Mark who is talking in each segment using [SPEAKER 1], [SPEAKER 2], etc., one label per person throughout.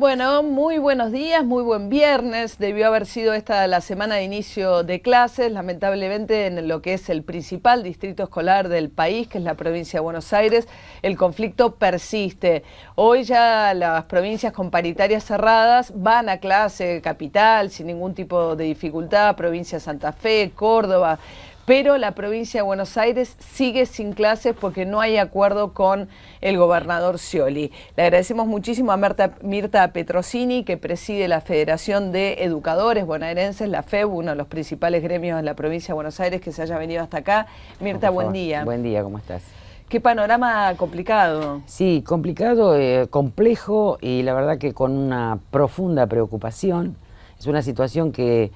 [SPEAKER 1] Bueno, muy buenos días, muy buen viernes. Debió haber sido esta la semana de inicio de clases, lamentablemente en lo que es el principal distrito escolar del país, que es la provincia de Buenos Aires, el conflicto persiste. Hoy ya las provincias con paritarias cerradas van a clase, capital, sin ningún tipo de dificultad, provincia de Santa Fe, Córdoba. Pero la provincia de Buenos Aires sigue sin clases porque no hay acuerdo con el gobernador Scioli. Le agradecemos muchísimo a Mirta Petrosini, que preside la Federación de Educadores Bonaerenses, la FEB, uno de los principales gremios de la provincia de Buenos Aires, que se haya venido hasta acá. Mirta, buen día.
[SPEAKER 2] Buen día, ¿cómo estás?
[SPEAKER 1] Qué panorama complicado.
[SPEAKER 2] Sí, complicado, complejo y la verdad que con una profunda preocupación. Es una situación que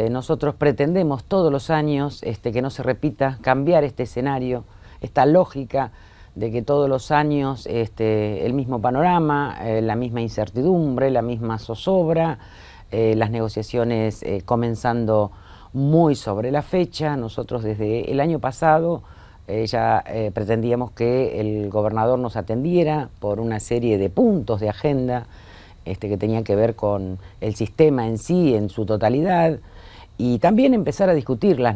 [SPEAKER 2] nosotros pretendemos todos los años que no se repita, cambiar este escenario, esta lógica de que todos los años el mismo panorama, la misma incertidumbre, la misma zozobra, las negociaciones comenzando muy sobre la fecha. Nosotros desde el año pasado ya pretendíamos que el gobernador nos atendiera por una serie de puntos de agenda que tenían que ver con el sistema en sí, en su totalidad, y también empezar a discutir las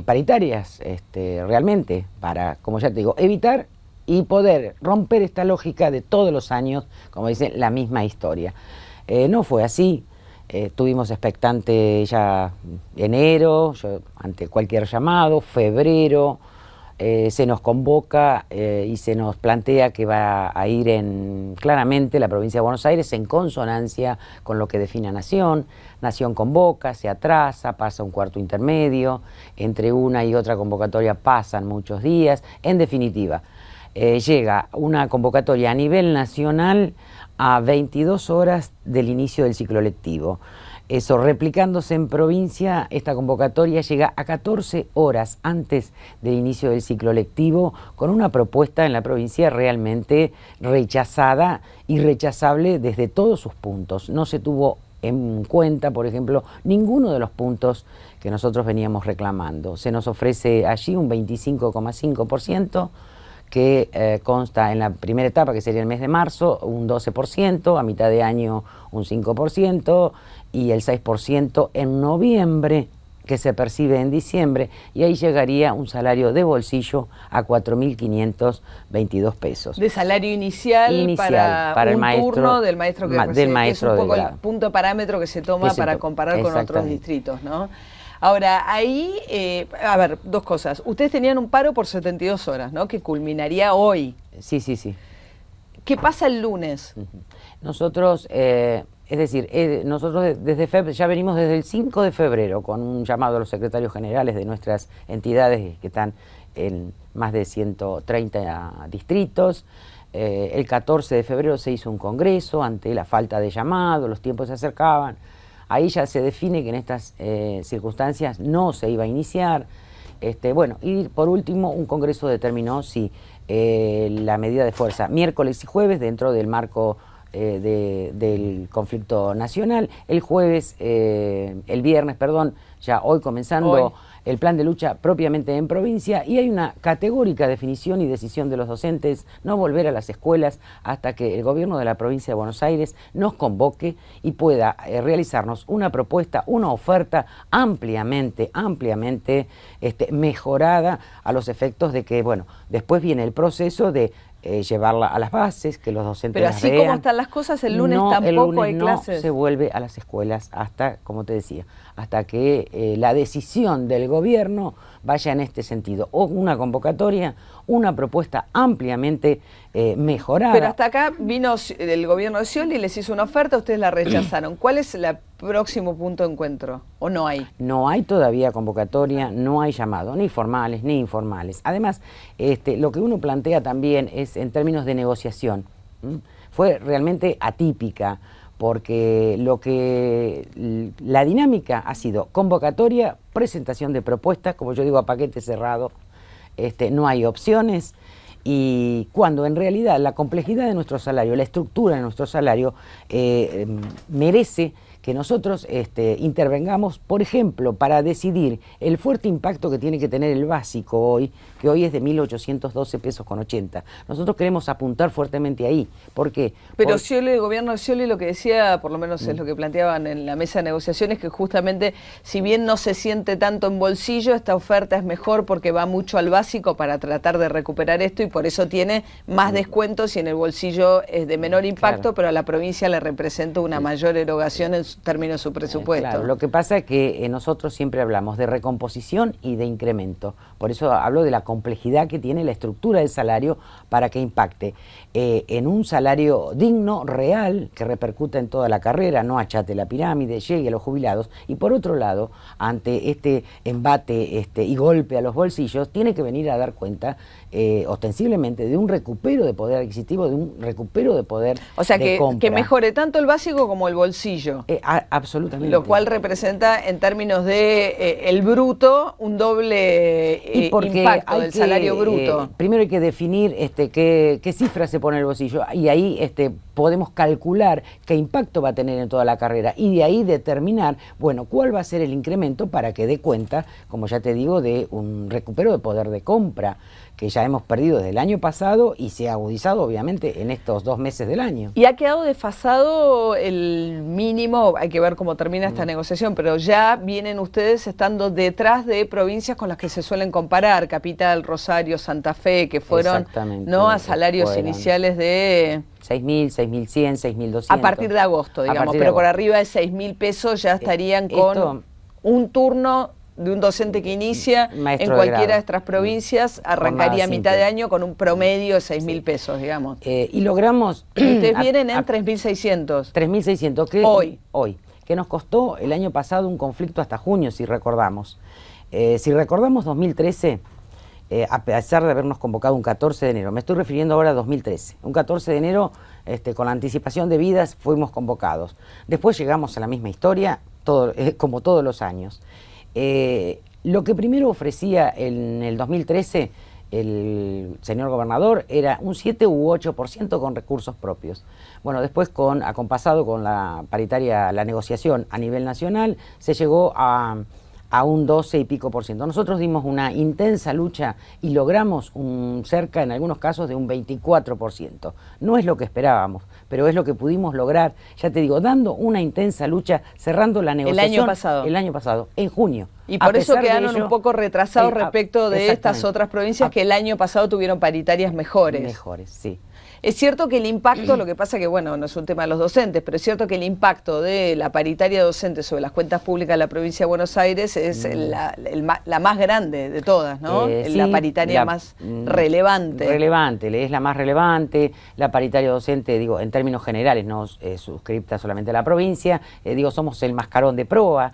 [SPEAKER 2] paritarias realmente para, como ya te digo, evitar y poder romper esta lógica de todos los años, como dicen, la misma historia. No fue así, estuvimos expectante ya enero, ante cualquier llamado, febrero, se nos convoca y se nos plantea que va a ir claramente la provincia de Buenos Aires en consonancia con lo que define Nación. Nación convoca, se atrasa, pasa un cuarto intermedio, entre una y otra convocatoria pasan muchos días. En definitiva, llega una convocatoria a nivel nacional a 22 horas del inicio del ciclo lectivo. Eso, replicándose en provincia, esta convocatoria llega a 14 horas antes del inicio del ciclo lectivo, con una propuesta en la provincia realmente rechazada y rechazable desde todos sus puntos. No se tuvo en cuenta, por ejemplo, ninguno de los puntos que nosotros veníamos reclamando. Se nos ofrece allí un 25,5%, que consta en la primera etapa, que sería el mes de marzo, un 12%, a mitad de año un 5%, y el 6% en noviembre, que se percibe en diciembre, y ahí llegaría un salario de bolsillo a 4.522 pesos.
[SPEAKER 1] De salario inicial para
[SPEAKER 2] el
[SPEAKER 1] un
[SPEAKER 2] maestro,
[SPEAKER 1] turno del maestro que es un poco el
[SPEAKER 2] grado.
[SPEAKER 1] Punto parámetro que se toma para comparar con otros distritos, ¿no? Ahora, ahí, a ver, dos cosas. Ustedes tenían un paro por 72 horas, ¿no? Que culminaría hoy.
[SPEAKER 2] Sí, sí, sí.
[SPEAKER 1] ¿Qué pasa el lunes?
[SPEAKER 2] Nosotros, nosotros desde FEB ya venimos desde el 5 de febrero con un llamado a los secretarios generales de nuestras entidades que están en más de 130 distritos. El 14 de febrero se hizo un congreso ante la falta de llamado, los tiempos se acercaban. Ahí ya se define que en estas circunstancias no se iba a iniciar. Bueno, y por último, un congreso determinó si la medida de fuerza miércoles y jueves dentro del marco del conflicto nacional. El viernes, ya hoy comenzando el plan de lucha propiamente en provincia, y hay una categórica definición y decisión de los docentes no volver a las escuelas hasta que el gobierno de la provincia de Buenos Aires nos convoque y pueda realizarnos una propuesta, una oferta ampliamente mejorada a los efectos de que, bueno, después viene el proceso de llevarla a las bases, que los docentes
[SPEAKER 1] Pero así como están las cosas, el lunes tampoco hay clases.
[SPEAKER 2] No se vuelve a las escuelas hasta, como te decía, hasta que la decisión del gobierno vaya en este sentido. O una convocatoria, una propuesta ampliamente mejorada.
[SPEAKER 1] Pero hasta acá vino el gobierno de Scioli y les hizo una oferta, ustedes la rechazaron. ¿Cuál es el próximo punto de encuentro? ¿O no hay?
[SPEAKER 2] No hay todavía convocatoria, no hay llamado, ni formales ni informales. Además, lo que uno plantea también es en términos de negociación. Fue realmente atípica, porque la dinámica ha sido convocatoria, presentación de propuestas, como yo digo, a paquete cerrado, no hay opciones, y cuando en realidad la complejidad de nuestro salario, la estructura de nuestro salario merece que nosotros intervengamos, por ejemplo, para decidir el fuerte impacto que tiene que tener el básico hoy, que hoy es de 1.812 pesos con 80. Nosotros queremos apuntar fuertemente ahí. ¿Por qué?
[SPEAKER 1] Pero Scioli, el gobierno de Scioli, lo que decía, por lo menos es lo que planteaban en la mesa de negociaciones, que justamente, si bien no se siente tanto en bolsillo, esta oferta es mejor porque va mucho al básico para tratar de recuperar esto y por eso tiene más descuentos y en el bolsillo es de menor impacto, claro, pero a la provincia le representa una mayor erogación en términos de su presupuesto.
[SPEAKER 2] Claro, lo que pasa es que nosotros siempre hablamos de recomposición y de incremento. Por eso hablo de la complejidad que tiene la estructura del salario para que impacte en un salario digno, real, que repercuta en toda la carrera, no achate la pirámide, llegue a los jubilados. Y por otro lado, ante este embate y golpe a los bolsillos, tiene que venir a dar cuenta ostensiblemente de un recupero de poder adquisitivo, de un recupero de poder de compra.
[SPEAKER 1] Que mejore tanto el básico como el bolsillo.
[SPEAKER 2] Absolutamente.
[SPEAKER 1] Lo cual representa en términos de el bruto un doble impacto del salario bruto.
[SPEAKER 2] Primero hay que definir qué cifra se pone en el bolsillo y ahí podemos calcular qué impacto va a tener en toda la carrera y de ahí determinar, bueno, cuál va a ser el incremento para que dé cuenta, como ya te digo, de un recupero de poder de compra que ya hemos perdido desde el año pasado y se ha agudizado obviamente en estos 2 meses del año.
[SPEAKER 1] Y ha quedado desfasado el mínimo, hay que ver cómo termina esta negociación, pero ya vienen ustedes estando detrás de provincias con las que se suelen comparar, Capital, Rosario, Santa Fe, que fueron a salarios iniciales de
[SPEAKER 2] 6.000, 6.100, 6.200.
[SPEAKER 1] A partir de agosto, digamos, pero por arriba de 6.000 pesos ya estarían con un turno de un docente que inicia en cualquiera de estas provincias, arrancaría a mitad de año con un promedio de 6.000 pesos, digamos.
[SPEAKER 2] Y logramos...
[SPEAKER 1] Ustedes vienen en 3.600.
[SPEAKER 2] 3.600, que hoy, que nos costó el año pasado un conflicto hasta junio, si recordamos. Si recordamos 2013, a pesar de habernos convocado un 14 de enero, me estoy refiriendo ahora a 2013, un 14 de enero, con la anticipación de vidas, fuimos convocados. Después llegamos a la misma historia, como todos los años. Lo que primero ofrecía en el 2013 el señor gobernador era un 7 u 8% con recursos propios. Bueno, después acompasado con la paritaria, la negociación a nivel nacional, se llegó a un 12 y pico %. Nosotros dimos una intensa lucha y logramos cerca, en algunos casos, de un 24%. No es lo que esperábamos, pero es lo que pudimos lograr, ya te digo, dando una intensa lucha, cerrando la negociación.
[SPEAKER 1] El año pasado,
[SPEAKER 2] en junio.
[SPEAKER 1] Y por eso quedaron un poco retrasados respecto de estas otras provincias que el año pasado tuvieron paritarias mejores.
[SPEAKER 2] Mejores, sí.
[SPEAKER 1] Es cierto que el impacto, lo que pasa que, bueno, no es un tema de los docentes, pero es cierto que el impacto de la paritaria docente sobre las cuentas públicas de la provincia de Buenos Aires es la más grande de todas, ¿no? La paritaria más relevante.
[SPEAKER 2] Es la más relevante. La paritaria docente, digo, en términos generales, no suscripta solamente a la provincia, somos el mascarón de proa.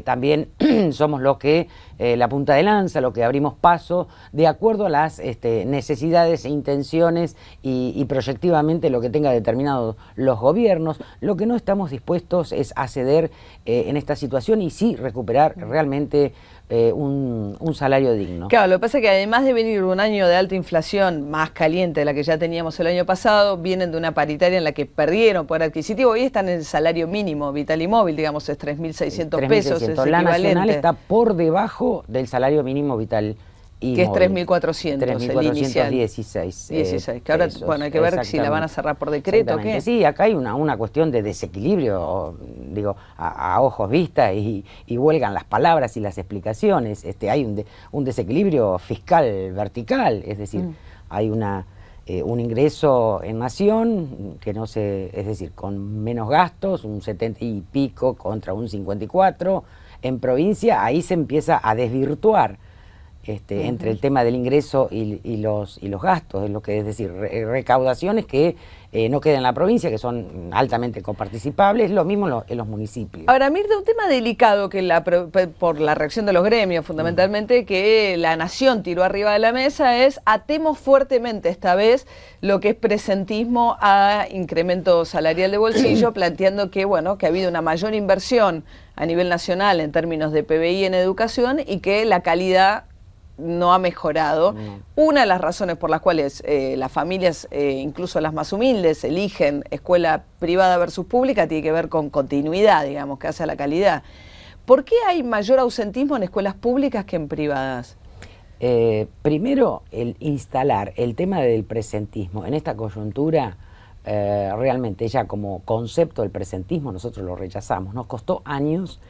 [SPEAKER 2] También somos lo que, la punta de lanza, lo que abrimos paso, de acuerdo a las necesidades e intenciones y proyectivamente lo que tenga determinado los gobiernos. Lo que no estamos dispuestos es a ceder en esta situación y sí recuperar realmente un salario digno.
[SPEAKER 1] Claro, lo que pasa es que además de venir un año de alta inflación más caliente de la que ya teníamos el año pasado, vienen de una paritaria en la que perdieron poder adquisitivo y están en el salario mínimo vital y móvil, digamos, es 3.600 pesos. Es
[SPEAKER 2] la nacional está por debajo del salario mínimo vital y
[SPEAKER 1] que
[SPEAKER 2] móvil.
[SPEAKER 1] Es 3.400 el inicial.
[SPEAKER 2] 16
[SPEAKER 1] que ahora,
[SPEAKER 2] pesos,
[SPEAKER 1] bueno, hay que ver si la van a cerrar por decreto o qué.
[SPEAKER 2] Sí, acá hay una cuestión de desequilibrio, digo, a ojos vistas y huelgan las palabras y las explicaciones. Hay un desequilibrio fiscal vertical, es decir, hay un ingreso en nación que es decir, con menos gastos, un 70 y pico contra un 54, en provincia ahí se empieza a desvirtuar entre el tema del ingreso y los gastos, es decir, recaudaciones que no quedan en la provincia, que son altamente coparticipables, lo mismo en los municipios.
[SPEAKER 1] Ahora, Mirta, un tema delicado que por la reacción de los gremios, fundamentalmente, que la Nación tiró arriba de la mesa es: atemos fuertemente esta vez lo que es presentismo a incremento salarial de bolsillo, planteando que, bueno, que ha habido una mayor inversión a nivel nacional en términos de PBI en educación y que la calidad no ha mejorado.
[SPEAKER 2] No.
[SPEAKER 1] Una de las razones por las cuales las familias, incluso las más humildes, eligen escuela privada versus pública tiene que ver con continuidad, digamos, que hace a la calidad. ¿Por qué hay mayor ausentismo en escuelas públicas que en privadas?
[SPEAKER 2] Primero, el instalar el tema del presentismo en esta coyuntura, realmente ya como concepto del presentismo nosotros lo rechazamos. Nos costó años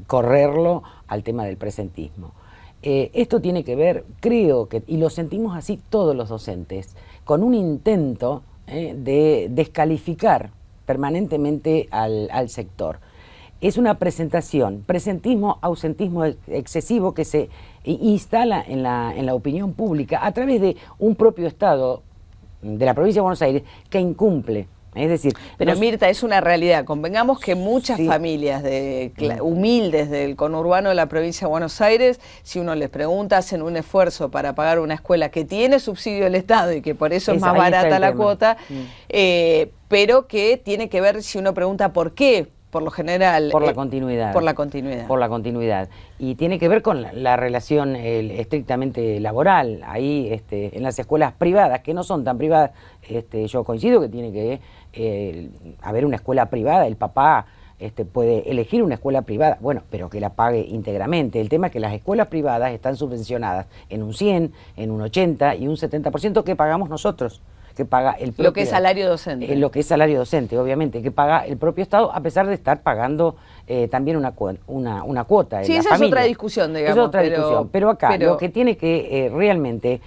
[SPEAKER 2] correrlo al tema del presentismo. Esto tiene que ver, creo que, y lo sentimos así todos los docentes, con un intento de descalificar permanentemente al sector. Es una presentación, presentismo, ausentismo excesivo que se instala en la opinión pública a través de un propio Estado de la provincia de Buenos Aires que incumple. Es decir,
[SPEAKER 1] pero Mirta, es una realidad. Convengamos que muchas
[SPEAKER 2] sí.
[SPEAKER 1] familias humildes del conurbano de la provincia de Buenos Aires, si uno les pregunta, hacen un esfuerzo para pagar una escuela que tiene subsidio del Estado y que por eso es más barata la cuota, pero que tiene que ver, si uno pregunta por qué, por lo general...
[SPEAKER 2] Por la continuidad.
[SPEAKER 1] Por la continuidad.
[SPEAKER 2] Por la continuidad. Y tiene que ver con la relación estrictamente laboral. Ahí, en las escuelas privadas, que no son tan privadas, yo coincido que tiene que haber una escuela privada. El papá puede elegir una escuela privada, bueno, pero que la pague íntegramente. El tema es que las escuelas privadas están subvencionadas en un 100, en un 80 y un 70% que pagamos nosotros. Que paga el propio,
[SPEAKER 1] lo que es salario docente.
[SPEAKER 2] Lo que es salario docente, obviamente, que paga el propio Estado, a pesar de estar pagando también una cuota.
[SPEAKER 1] Sí, esa es otra discusión, digamos.
[SPEAKER 2] Es otra discusión, pero acá lo que tiene que realmente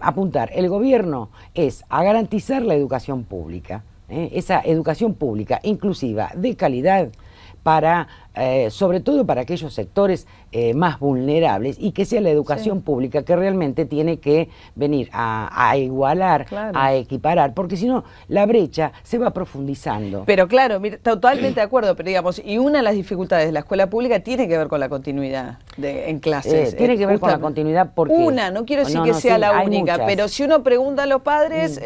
[SPEAKER 2] apuntar el gobierno es a garantizar la educación pública, esa educación pública inclusiva, de calidad, para, sobre todo para aquellos sectores más vulnerables, y que sea la educación pública que realmente tiene que venir a igualar, a equiparar, porque si no la brecha se va profundizando.
[SPEAKER 1] Pero claro, mira, totalmente de acuerdo, pero digamos, y una de las dificultades de la escuela pública tiene que ver con la continuidad en clases.
[SPEAKER 2] Tiene que ver con la continuidad porque...
[SPEAKER 1] no quiero decir que sea la única, pero si uno pregunta a los padres,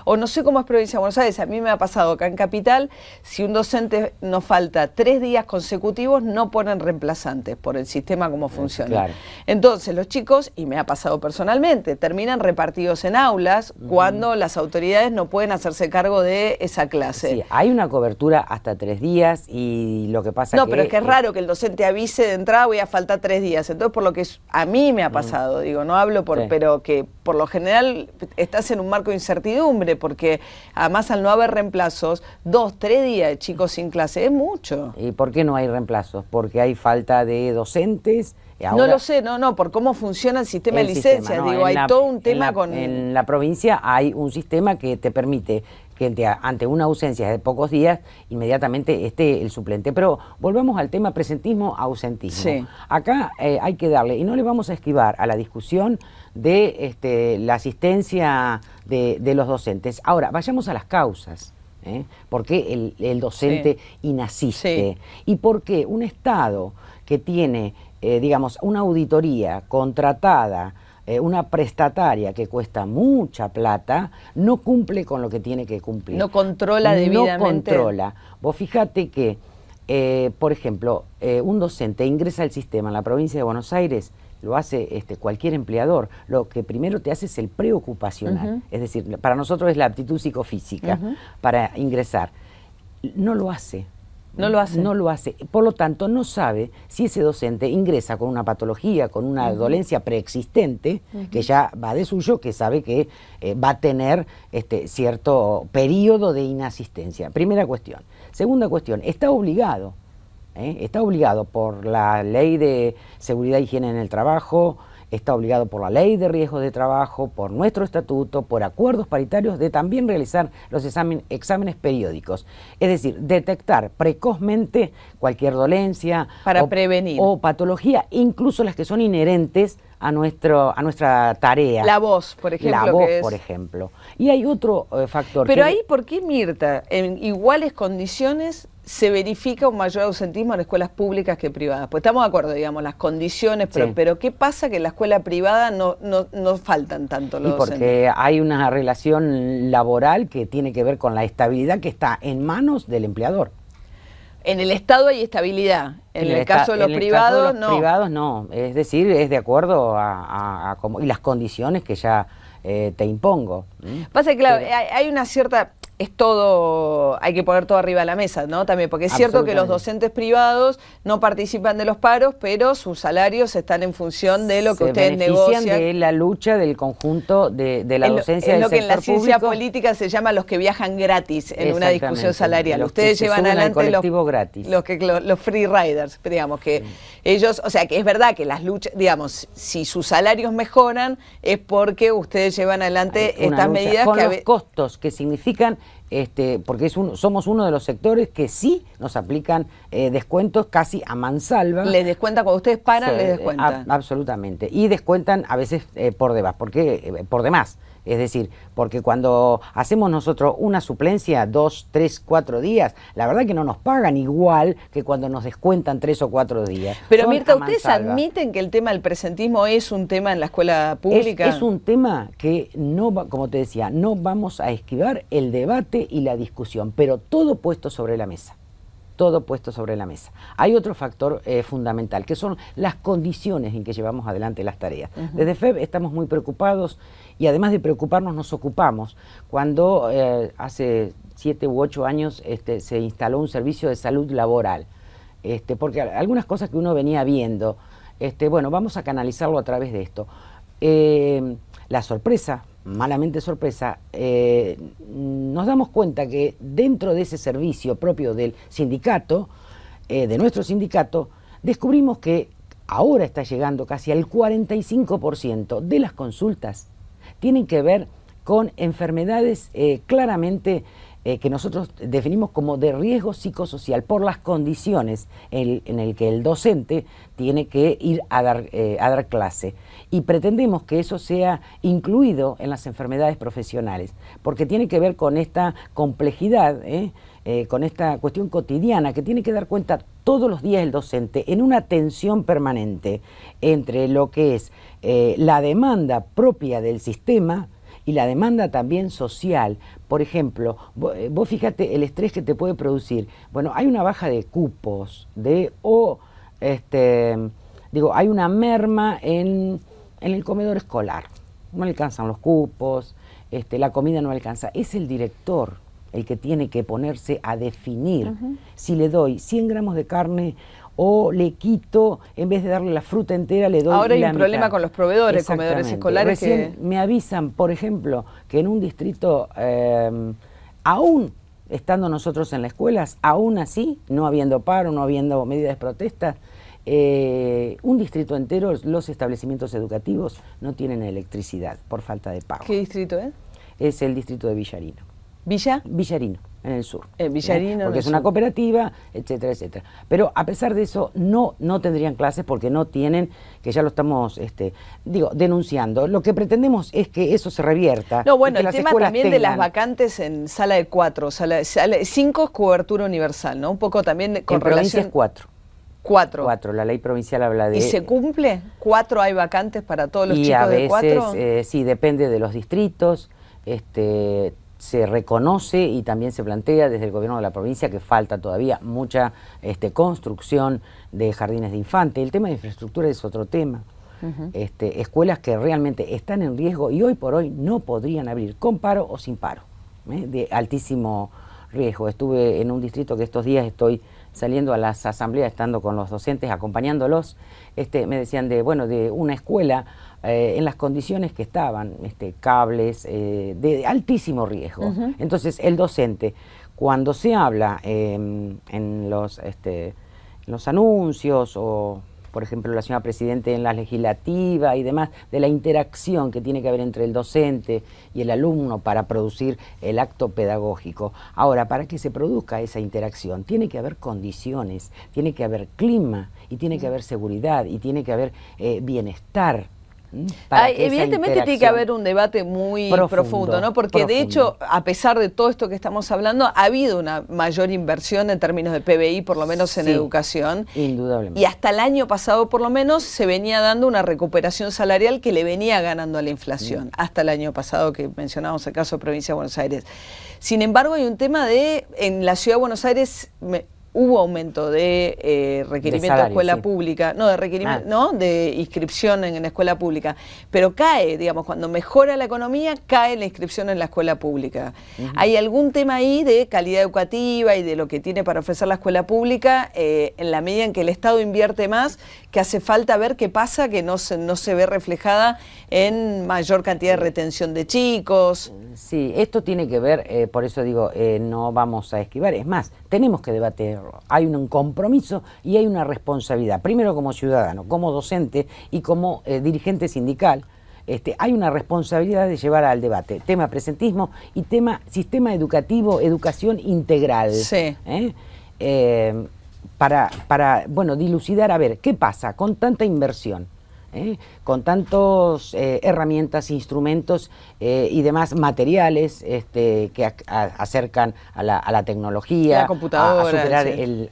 [SPEAKER 1] o no sé cómo es provincia de Buenos Aires, a mí me ha pasado acá en Capital, si un docente nos falta 3 días consecutivos, no ponen reemplazantes por el sistema como funciona.
[SPEAKER 2] Claro.
[SPEAKER 1] Entonces los chicos, y me ha pasado personalmente, terminan repartidos en aulas cuando las autoridades no pueden hacerse cargo de esa clase.
[SPEAKER 2] Sí, hay una cobertura hasta 3 días y lo que pasa
[SPEAKER 1] pero es que es raro que el docente avise de entrada voy a faltar 3 días. Entonces, por lo que a mí me ha pasado, digo, no hablo pero que por lo general estás en un marco de incertidumbre, porque además al no haber reemplazos, 2, 3 días de chicos sin clase es mucho.
[SPEAKER 2] ¿Y por qué no hay reemplazos? Porque hay falta de docentes. Ahora,
[SPEAKER 1] no lo sé, por cómo funciona el sistema de licencias.
[SPEAKER 2] ¿no?
[SPEAKER 1] Digo, hay todo un tema con...
[SPEAKER 2] En la provincia hay un sistema que te permite que ante una ausencia de pocos días, inmediatamente esté el suplente. Pero volvamos al tema presentismo-ausentismo.
[SPEAKER 1] Sí.
[SPEAKER 2] Acá hay que darle, y no le vamos a esquivar a la discusión de la asistencia de los docentes. Ahora, vayamos a las causas. ¿Por qué el docente inasiste? ¿Y por qué un Estado que tiene, digamos, una auditoría contratada, una prestataria que cuesta mucha plata, no cumple con lo que tiene que cumplir?
[SPEAKER 1] No controla debidamente.
[SPEAKER 2] No controla. Vos fíjate que, por ejemplo, un docente ingresa al sistema en la provincia de Buenos Aires, lo hace cualquier empleador. Lo que primero te hace es el preocupacional. Es decir, para nosotros es la aptitud psicofísica para ingresar. No lo hace.
[SPEAKER 1] No lo hace.
[SPEAKER 2] No lo hace. Por lo tanto, no sabe si ese docente ingresa con una patología, con una dolencia preexistente, que ya va de suyo, que sabe que va a tener cierto periodo de inasistencia. Primera cuestión. Segunda cuestión, está obligado. Está obligado por la Ley de Seguridad e Higiene en el Trabajo, está obligado por la Ley de Riesgos de Trabajo, por nuestro estatuto, por acuerdos paritarios, de también realizar los exámenes periódicos. Es decir, detectar precozmente cualquier dolencia
[SPEAKER 1] para prevenir
[SPEAKER 2] o patología, incluso las que son inherentes a nuestra tarea.
[SPEAKER 1] La voz, por ejemplo.
[SPEAKER 2] La voz, por ejemplo. Y hay otro factor.
[SPEAKER 1] Pero ahí, ¿por qué, Mirta, en iguales condiciones se verifica un mayor ausentismo en escuelas públicas que privadas? Pues estamos de acuerdo, digamos, las condiciones, pero ¿qué pasa que en la escuela privada no faltan tanto los docentes?
[SPEAKER 2] Porque hay una relación laboral que tiene que ver con la estabilidad que está en manos del empleador.
[SPEAKER 1] En el Estado hay estabilidad, en el caso de los privados no.
[SPEAKER 2] En los privados no, es decir, es de acuerdo a y las condiciones que ya te impongo.
[SPEAKER 1] Pasa que claro, hay una cierta... Es todo, hay que poner todo arriba de la mesa, ¿no? También, porque es cierto que los docentes privados no participan de los paros, pero sus salarios están en función de lo que ustedes negocian.
[SPEAKER 2] De la lucha del conjunto de la docencia del sector público. Es lo que en la ciencia
[SPEAKER 1] política se llama los que viajan gratis en una discusión salarial. Ustedes llevan adelante los free riders, digamos, que ellos, o sea, que es verdad que las luchas, digamos, si sus salarios mejoran, es porque ustedes llevan adelante estas medidas
[SPEAKER 2] con los costos que significan. Porque somos uno de los sectores que sí nos aplican descuentos casi a mansalva.
[SPEAKER 1] ¿Les descuentan cuando ustedes paran? ¿Les descuentan?
[SPEAKER 2] Absolutamente. Y descuentan a veces por demás. Es decir, porque cuando hacemos nosotros una suplencia 2, 3, 4 días, la verdad que no nos pagan igual que cuando nos descuentan 3 o 4 días.
[SPEAKER 1] Pero Mirta, ¿ustedes admiten que el tema del presentismo es un tema en la escuela pública?
[SPEAKER 2] Es un tema que no va, como te decía, no vamos a esquivar el debate y la discusión, pero todo puesto sobre la mesa. Todo puesto sobre la mesa. Hay otro factor fundamental, que son las condiciones en que llevamos adelante las tareas. Desde FEB estamos muy preocupados y además de preocuparnos nos ocupamos. Cuando hace 7 u 8 años se instaló un servicio de salud laboral, porque algunas cosas que uno venía viendo, bueno, vamos a canalizarlo a través de esto. La sorpresa, malamente sorpresa, nos damos cuenta que dentro de ese servicio propio del sindicato, de nuestro sindicato, descubrimos que ahora está llegando casi al 45% de las consultas tienen que ver con enfermedades claramente que nosotros definimos como de riesgo psicosocial por las condiciones en el que el docente tiene que ir a dar clase. Y pretendemos que eso sea incluido en las enfermedades profesionales, porque tiene que ver con esta complejidad, con esta cuestión cotidiana que tiene que dar cuenta todos los días el docente en una tensión permanente entre lo que es la demanda propia del sistema y la demanda también social. Por ejemplo, vos fíjate el estrés que te puede producir. Bueno, hay una baja de cupos, hay una merma en el comedor escolar. No alcanzan los cupos, la comida no alcanza. Es el director el que tiene que ponerse a definir si le doy 100 gramos de carne o le quito, en vez de darle la fruta entera, le doy la mitad.
[SPEAKER 1] Ahora hay un problema con los proveedores, comedores escolares.
[SPEAKER 2] Recién me avisan, por ejemplo, que en un distrito, aún estando nosotros en las escuelas, aún así, no habiendo paro, no habiendo medidas de protesta, un distrito entero, los establecimientos educativos no tienen electricidad por falta de pago.
[SPEAKER 1] ¿Qué distrito es?
[SPEAKER 2] Es el distrito de Villarino.
[SPEAKER 1] ¿Villa?
[SPEAKER 2] Villarino, en el sur.
[SPEAKER 1] Villarino.
[SPEAKER 2] Porque es una cooperativa, etcétera, etcétera. Pero a pesar de eso, no tendrían clases porque no tienen, que ya lo estamos denunciando. Lo que pretendemos es que eso se revierta.
[SPEAKER 1] No, bueno, el tema también de las vacantes en sala de 4, sala de 5 es cobertura universal, ¿no? Un poco también con
[SPEAKER 2] relación... En provincia es 4. 4, la ley provincial habla de...
[SPEAKER 1] ¿Y se cumple? ¿4 hay vacantes para todos los chicos de 4?
[SPEAKER 2] Y a veces, sí, depende de los distritos, se reconoce y también se plantea desde el gobierno de la provincia que falta todavía mucha construcción de jardines de infantes. El tema de infraestructura es otro tema. Escuelas que realmente están en riesgo y hoy por hoy no podrían abrir con paro o sin paro, de altísimo riesgo. Estuve en un distrito que estos días estoy saliendo a las asambleas, estando con los docentes, acompañándolos, me decían de una escuela en las condiciones que estaban, cables de altísimo riesgo. Entonces el docente, cuando se habla en los anuncios o por ejemplo la señora Presidente en la legislativa y demás, de la interacción que tiene que haber entre el docente y el alumno para producir el acto pedagógico. Ahora, para que se produzca esa interacción, tiene que haber condiciones, tiene que haber clima, y tiene que haber seguridad, y tiene que haber bienestar.
[SPEAKER 1] Evidentemente tiene que haber un debate muy profundo, ¿no? Porque de hecho, a pesar de todo esto que estamos hablando, ha habido una mayor inversión en términos de PBI, por lo menos en educación.
[SPEAKER 2] Indudablemente.
[SPEAKER 1] Y hasta el año pasado, por lo menos, se venía dando una recuperación salarial que le venía ganando a la inflación. Hasta el año pasado, que mencionamos el caso de Provincia de Buenos Aires. Sin embargo, hay un tema en la Ciudad de Buenos Aires... hubo aumento de requerimiento de escuela pública, no, de requerimiento, no, de inscripción en escuela pública, pero cae, digamos, cuando mejora la economía, cae la inscripción en la escuela pública. ¿Hay algún tema ahí de calidad educativa y de lo que tiene para ofrecer la escuela pública, en la medida en que el Estado invierte más, que hace falta ver qué pasa, que no se ve reflejada en mayor cantidad de retención de chicos?
[SPEAKER 2] Sí, esto tiene que ver, por eso digo, no vamos a esquivar, es más, tenemos que debatirlo. Hay un compromiso y hay una responsabilidad, primero como ciudadano, como docente y como dirigente sindical. Hay una responsabilidad de llevar al debate tema presentismo y tema sistema educativo, educación integral.
[SPEAKER 1] Sí.
[SPEAKER 2] Para bueno, dilucidar, a ver, ¿qué pasa con tanta inversión? Con tantos herramientas, instrumentos y demás materiales que acercan a la tecnología,
[SPEAKER 1] la computadora,
[SPEAKER 2] a superar
[SPEAKER 1] sí,
[SPEAKER 2] el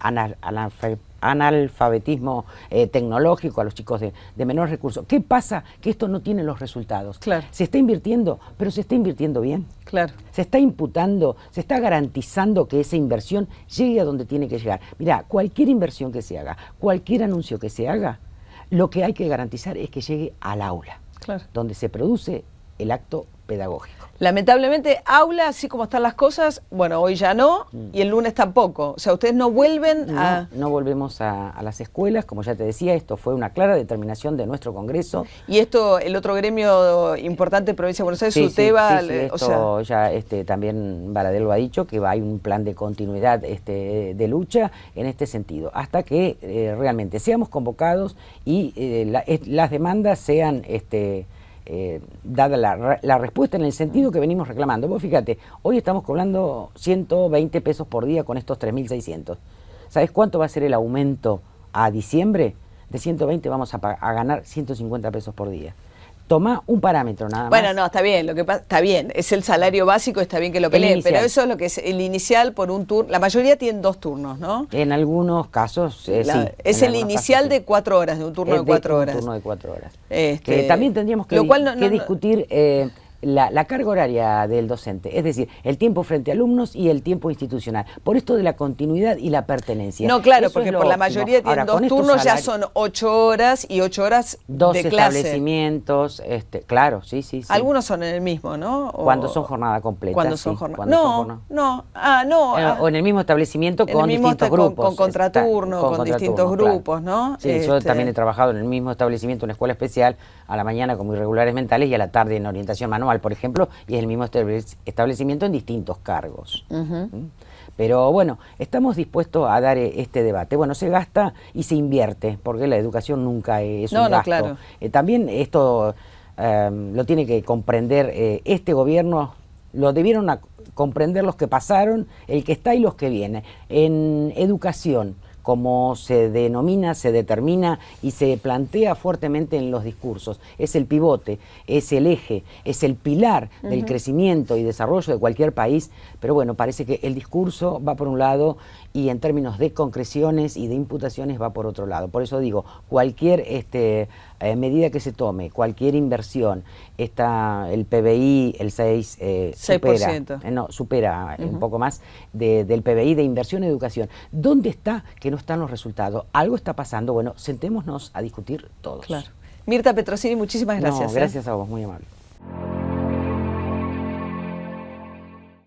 [SPEAKER 2] analfabetismo tecnológico a los chicos de menores recursos. ¿Qué pasa? Que esto no tiene los resultados.
[SPEAKER 1] Claro.
[SPEAKER 2] Se está invirtiendo, pero se está invirtiendo bien.
[SPEAKER 1] Claro.
[SPEAKER 2] Se está imputando, se está garantizando que esa inversión llegue a donde tiene que llegar. Mirá, cualquier inversión que se haga, cualquier anuncio que se haga, lo que hay que garantizar es que llegue al aula,
[SPEAKER 1] claro,
[SPEAKER 2] donde se produce el acto pedagógico.
[SPEAKER 1] Lamentablemente, aula, así como están las cosas, bueno, hoy ya no, y el lunes tampoco. O sea, ustedes no vuelven a...
[SPEAKER 2] No volvemos a las escuelas, como ya te decía, esto fue una clara determinación de nuestro Congreso.
[SPEAKER 1] Y esto, el otro gremio importante de Provincia de Buenos Aires,
[SPEAKER 2] sí,
[SPEAKER 1] UTEBA,
[SPEAKER 2] esto ya también Baradel lo ha dicho, que hay un plan de continuidad de lucha en este sentido, hasta que realmente seamos convocados y las demandas sean... dada la respuesta en el sentido que venimos reclamando. Vos fíjate, hoy estamos cobrando 120 pesos por día con estos 3.600. ¿Sabés cuánto va a ser el aumento a diciembre? De 120 vamos a ganar 150 pesos por día. Tomá un parámetro nada más.
[SPEAKER 1] Bueno, no, está bien, lo que pasa, está bien, es el salario básico, está bien que lo peleen, pero eso es lo que es el inicial por un turno. La mayoría tienen 2 turnos, ¿no?
[SPEAKER 2] En algunos casos, sí.
[SPEAKER 1] Es el inicial casos, de 4 horas, de un turno de 4 horas.
[SPEAKER 2] Un turno de 4 horas. Que también tendríamos que discutir la carga horaria del docente, es decir, el tiempo frente a alumnos y el tiempo institucional. Por esto de la continuidad y la pertenencia.
[SPEAKER 1] No, claro, porque por la mayoría tienen 2 turnos, ya son 8 horas y 8 horas de clase.
[SPEAKER 2] Establecimientos, claro, sí.
[SPEAKER 1] Algunos son en el mismo, ¿no?
[SPEAKER 2] Cuando son jornada completa.
[SPEAKER 1] Cuando son jornada. No.
[SPEAKER 2] O en el mismo establecimiento con distintos grupos.
[SPEAKER 1] Con contraturno, con distintos grupos,
[SPEAKER 2] claro.
[SPEAKER 1] ¿no?
[SPEAKER 2] Sí, yo también he trabajado en el mismo establecimiento, una escuela especial, a la mañana con irregulares mentales y a la tarde en orientación manual, por ejemplo, y es el mismo establecimiento en distintos cargos. Pero bueno, estamos dispuestos a dar este debate. Bueno, se gasta y se invierte, porque la educación nunca es un gasto.
[SPEAKER 1] Claro.
[SPEAKER 2] También esto lo tiene que comprender este gobierno, lo debieron comprender los que pasaron, el que está y los que vienen. En educación, como se denomina, se determina y se plantea fuertemente en los discursos. Es el pivote, es el eje, es el pilar del crecimiento y desarrollo de cualquier país, pero bueno, parece que el discurso va por un lado y en términos de concreciones y de imputaciones va por otro lado. Por eso digo, cualquier medida que se tome, cualquier inversión, el PBI, el 6%, supera un poco más del PBI de inversión en educación. ¿Dónde está que no están los resultados? Algo está pasando. Bueno, sentémonos a discutir todos.
[SPEAKER 1] Claro. Mirta Petrosini, muchísimas gracias.
[SPEAKER 2] Gracias a vos, muy amable.